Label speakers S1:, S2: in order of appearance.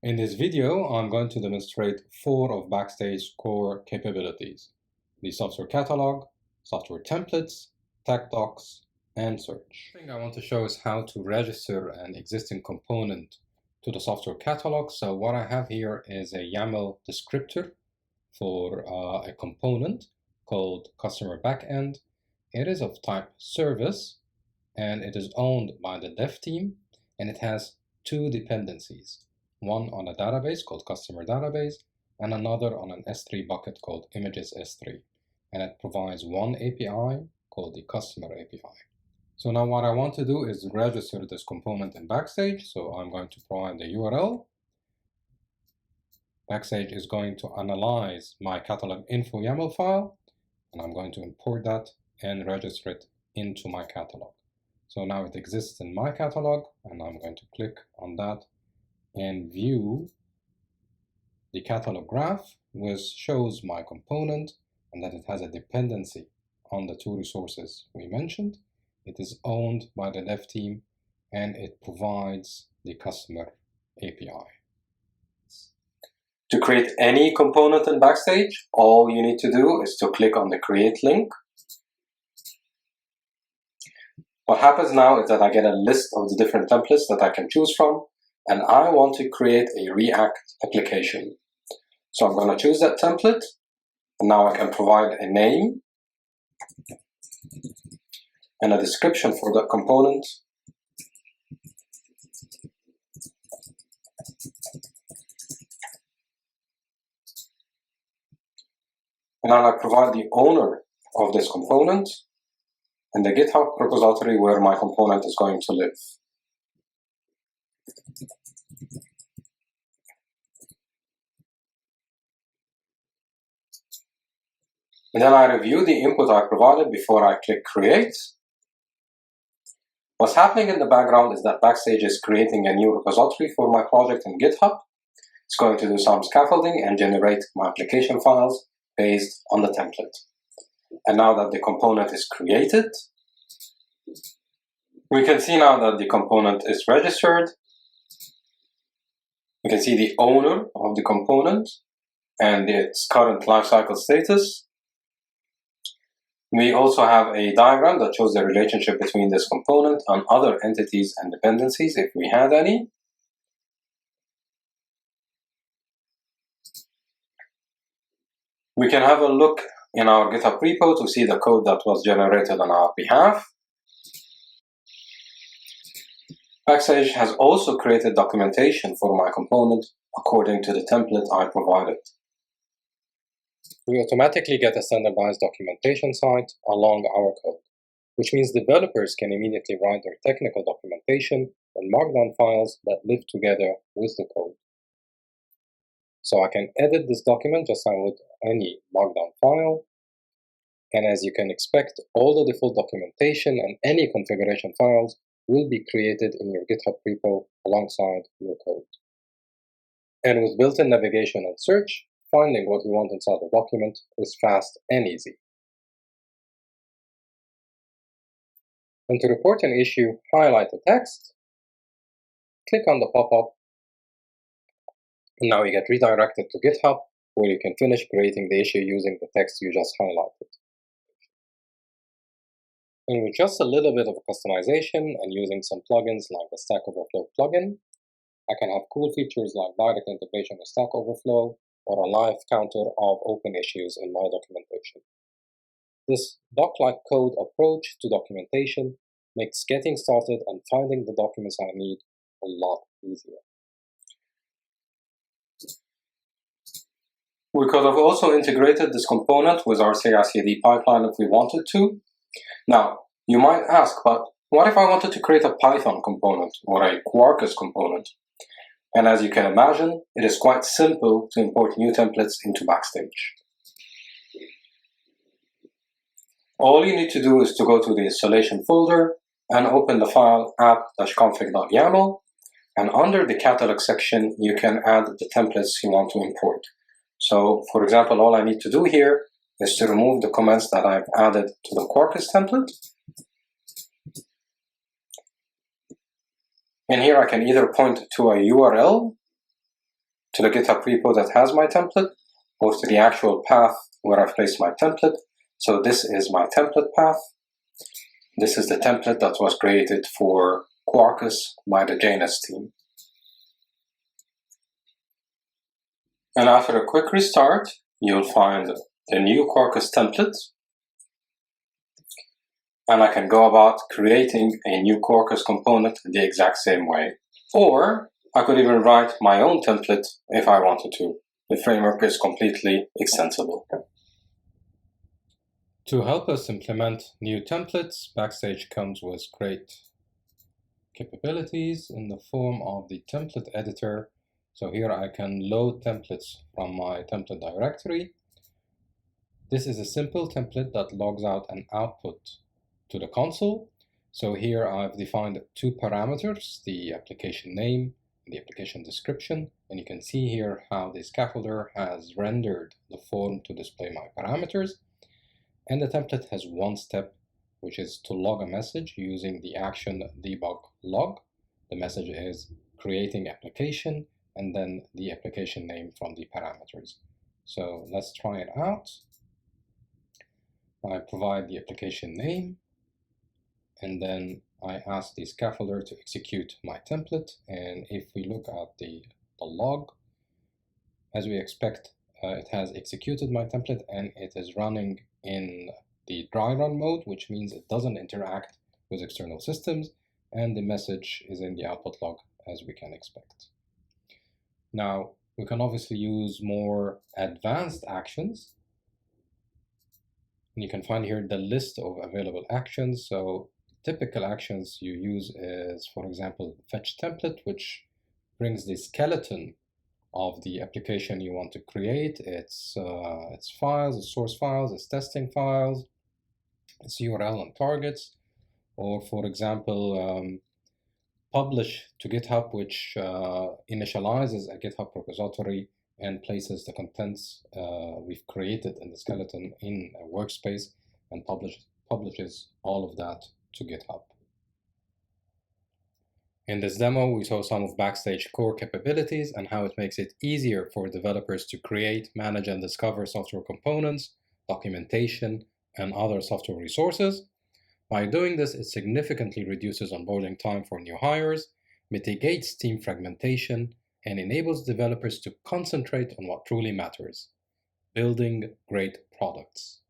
S1: In this video, I'm going to demonstrate 4 of Backstage's core capabilities: the software catalog, software templates, tech docs, and search. The thing I want to show is how to register an existing component to the software catalog. So what I have here is a YAML descriptor for a component called customer backend. It is of type service, and it is owned by the dev team, and it has 2 dependencies. One on a database called customer database, and another on an S3 bucket called images S3. And it provides one API called the customer API. So now what I want to do is register this component in Backstage. So I'm going to provide the URL. Backstage is going to analyze my catalog info YAML file, and I'm going to import that and register it into my catalog. So now it exists in my catalog, and I'm going to click on that and view the catalog graph, which shows my component and that it has a dependency on the 2 resources we mentioned. It is owned by the dev team, and it provides the customer API. To create any component in Backstage, all you need to do is to click on the create link. What happens now is that I get a list of the different templates that I can choose from, and I want to create a React application. So I'm going to choose that template, and now I can provide a name and a description for that component. And now I provide the owner of this component and the GitHub repository where my component is going to live. And then I review the input I provided before I click create. What's happening in the background is that Backstage is creating a new repository for my project in GitHub. It's going to do some scaffolding and generate my application files based on the template. And now that the component is created, we can see now that the component is registered. We can see the owner of the component and its current lifecycle status. We also have a diagram that shows the relationship between this component and other entities and dependencies, if we had any. We can have a look in our GitHub repo to see the code that was generated on our behalf. Backstage has also created documentation for my component according to the template I provided. We automatically get a standardized documentation site along our code, which means developers can immediately write their technical documentation and markdown files that live together with the code. So I can edit this document just like with any markdown file. And as you can expect, all the default documentation and any configuration files will be created in your GitHub repo alongside your code. And with built-in navigation and search, finding what you want inside the document is fast and easy. And to report an issue, highlight the text, click on the pop-up, and now you get redirected to GitHub, where you can finish creating the issue using the text you just highlighted. And with just a little bit of customization and using some plugins like the Stack Overflow plugin, I can have cool features like direct integration with Stack Overflow or a live counter of open issues in my documentation. This doc-like code approach to documentation makes getting started and finding the documents I need a lot easier. We could have also integrated this component with our CI/CD pipeline if we wanted to. Now, you might ask, but what if I wanted to create a Python component or a Quarkus component? And as you can imagine, it is quite simple to import new templates into Backstage. All you need to do is to go to the installation folder and open the file app-config.yaml, and under the catalog section, you can add the templates you want to import. So, for example, all I need to do here is to remove the comments that I've added to the Quarkus template. And here I can either point to a URL to the GitHub repo that has my template or to the actual path where I've placed my template. So this is my template path. This is the template that was created for Quarkus by the JNS team. And after a quick restart, you'll find the new Quarkus template. And I can go about creating a new Quarkus component the exact same way. Or I could even write my own template if I wanted to. The framework is completely extensible. To help us implement new templates, Backstage comes with great capabilities in the form of the template editor. So here I can load templates from my template directory. This is a simple template that logs out an output to the console. So here I've defined two parameters, the application name and the application description. And you can see here how the scaffolder has rendered the form to display my parameters. And the template has one step, which is to log a message using the action debug log. The message is creating application and then the application name from the parameters. So let's try it out. I provide the application name and then I ask the scaffolder to execute my template. And if we look at the log, as we expect, it has executed my template and it is running in the dry run mode, which means it doesn't interact with external systems, and the message is in the output log as we can expect. Now, we can obviously use more advanced actions. And you can find here the list of available actions. So typical actions you use is, for example, fetch template, which brings the skeleton of the application you want to create, its files, its source files, its testing files, its URL and targets, or for example, publish to GitHub, which initializes a GitHub repository and places the contents we've created in the skeleton in a workspace and publishes all of that to GitHub. In this demo, we saw some of Backstage core capabilities and how it makes it easier for developers to create, manage, and discover software components, documentation, and other software resources. By doing this, it significantly reduces onboarding time for new hires, mitigates team fragmentation, and enables developers to concentrate on what truly matters: building great products.